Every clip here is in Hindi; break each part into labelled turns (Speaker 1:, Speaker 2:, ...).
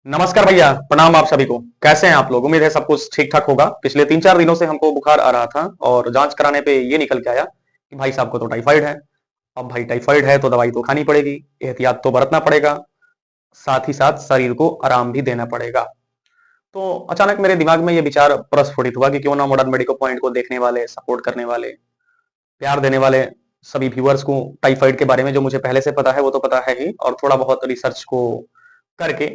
Speaker 1: नमस्कार भैया, प्रणाम आप सभी को। कैसे हैं आप लोग? उम्मीद है सब कुछ ठीक ठाक होगा। पिछले 3-4 दिनों से हमको बुखार आ रहा था और जांच कराने पे ये निकल के आया कि भाई साहब को तो टाइफाइड है। अब भाई टाइफाइड है तो दवाई तो खानी पड़ेगी, एहतियात तो बरतना पड़ेगा, साथ ही साथ शरीर को आराम भी देना पड़ेगा। तो अचानक मेरे दिमाग में ये विचार प्रस्फुटित हुआ कि क्यों ना मॉडर्न मेडिको पॉइंट को देखने वाले, सपोर्ट करने वाले, प्यार देने वाले सभी व्यूअर्स को टाइफाइड के बारे में जो मुझे पहले से पता है वो तो पता है ही, और थोड़ा बहुत रिसर्च को करके,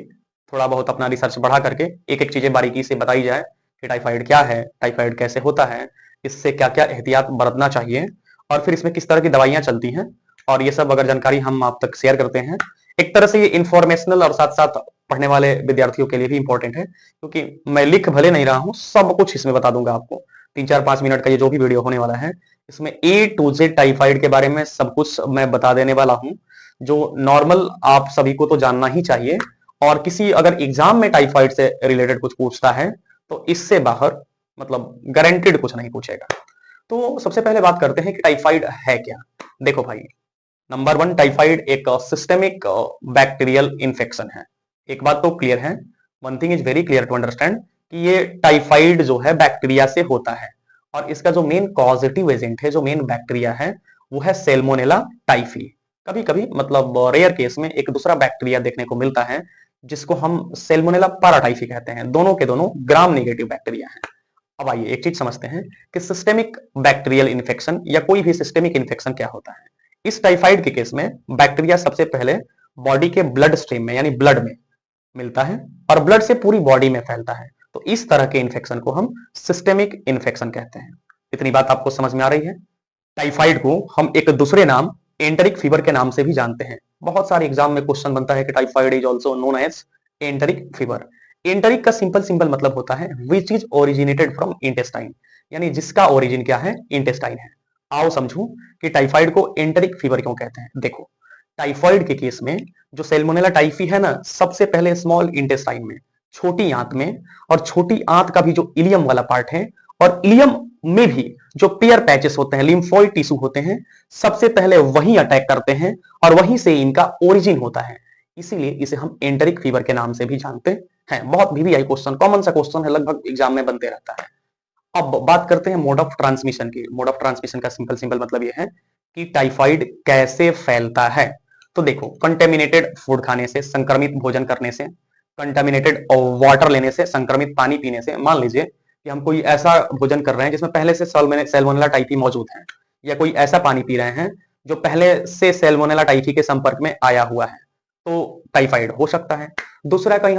Speaker 1: थोड़ा बहुत अपना रिसर्च बढ़ा करके एक एक चीजें बारीकी से बताई जाए कि टाइफाइड क्या है, टाइफाइड कैसे होता है, इससे क्या क्या एहतियात बरतना चाहिए, और फिर इसमें किस तरह की दवाइयां चलती हैं। और ये सब अगर जानकारी हम आप तक शेयर करते हैं, एक तरह से ये इंफॉर्मेशनल और साथ साथ पढ़ने वाले विद्यार्थियों के लिए भी इंपॉर्टेंट है, क्योंकि मैं लिख भले नहीं रहा हूं, सब कुछ इसमें बता दूंगा आपको। 3-4-5 मिनट का ये जो भी वीडियो होने वाला है, इसमें ए टू जेड टाइफाइड के बारे में सब कुछ मैं बता देने वाला हूं, जो नॉर्मल आप सभी को तो जानना ही चाहिए। और किसी अगर एग्जाम में टाइफाइड से रिलेटेड कुछ पूछता है तो इससे बाहर मतलब गारंटेड कुछ नहीं पूछेगा। तो सबसे पहले बात करते हैं कि टाइफाइड है क्या। देखो भाई, नंबर वन, टाइफाइड एक सिस्टेमिक बैक्टीरियल इन्फेक्शन है। एक बात तो क्लियर है, one thing is very clear to understand, कि ये टाइफाइड जो है बैक्टीरिया से होता है, और इसका जो मेन कॉजेटिव एजेंट है, जो मेन बैक्टीरिया है, वो है सेल्मोनेला टाइफी। कभी कभी मतलब रेयर केस में एक दूसरा बैक्टीरिया देखने को मिलता है जिसको हम सेल्मोनेला पैराटाइफी कहते हैं। दोनों के दोनों ग्राम नेगेटिव बैक्टीरिया हैं। अब आइए एक चीज समझते हैं कि सिस्टेमिक बैक्टीरियल इन्फेक्शन या कोई भी सिस्टेमिक इन्फेक्शन क्या होता है। इस टाइफाइड के केस में बैक्टीरिया सबसे पहले बॉडी के ब्लड स्ट्रीम में यानी ब्लड में मिलता है और ब्लड से पूरी बॉडी में फैलता है। तो इस तरह के इन्फेक्शन को हम सिस्टेमिक इन्फेक्शन कहते हैं। इतनी बात आपको समझ में आ रही है? टाइफाइड को हम एक दूसरे नाम एंटरिक फीवर के नाम से भी जानते हैं। बहुत सारे एग्जाम में क्वेश्चन बनता है कि typhoid is also known as enteric fever. Enteric का सिंपल सिंपल मतलब होता है which is originated from intestine, यानी जिसका ओरिजिन क्या है, इंटेस्टाइन है। आओ समझू कि टाइफाइड को एंटरिक फीवर क्यों कहते हैं। देखो, टाइफाइड के केस में जो सेल्मोनेला टाइफी है ना, सबसे पहले स्मॉल इंटेस्टाइन में, छोटी आंत में, और छोटी आंत का भी जो इलियम वाला पार्ट है, और इलियम में भी जो पेयर पैचेस होते हैं, लिम्फोइड टिश्यू होते हैं, सबसे पहले वही अटैक करते हैं और वहीं से इनका ओरिजिन होता है। इसीलिए इसे हम एंटरिक फीवर के नाम से भी जानते हैं। बहुत वीवीआई क्वेश्चन, कॉमन सा क्वेश्चन है, लगभग एग्जाम में बनते रहता है। अब बात करते हैं मोड ऑफ ट्रांसमिशन की। मोड ऑफ ट्रांसमिशन का सिंपल सिंपल मतलब यह है कि टाइफाइड कैसे फैलता है। तो देखो, कंटेमिनेटेड फूड खाने से, संक्रमित भोजन करने से, कंटेमिनेटेड वाटर लेने से, संक्रमित पानी पीने से। मान लीजिए कि हम कोई ऐसा भोजन कर रहे हैं जिसमें पहले से सैल्मोनेला टाइफी मौजूद है, या कोई ऐसा पानी पी रहे हैं जो पहले से सैल्मोनेला टाइफी के संपर्क में आया हुआ है, तो टाइफाइड हो सकता है। दूसरा, कहीं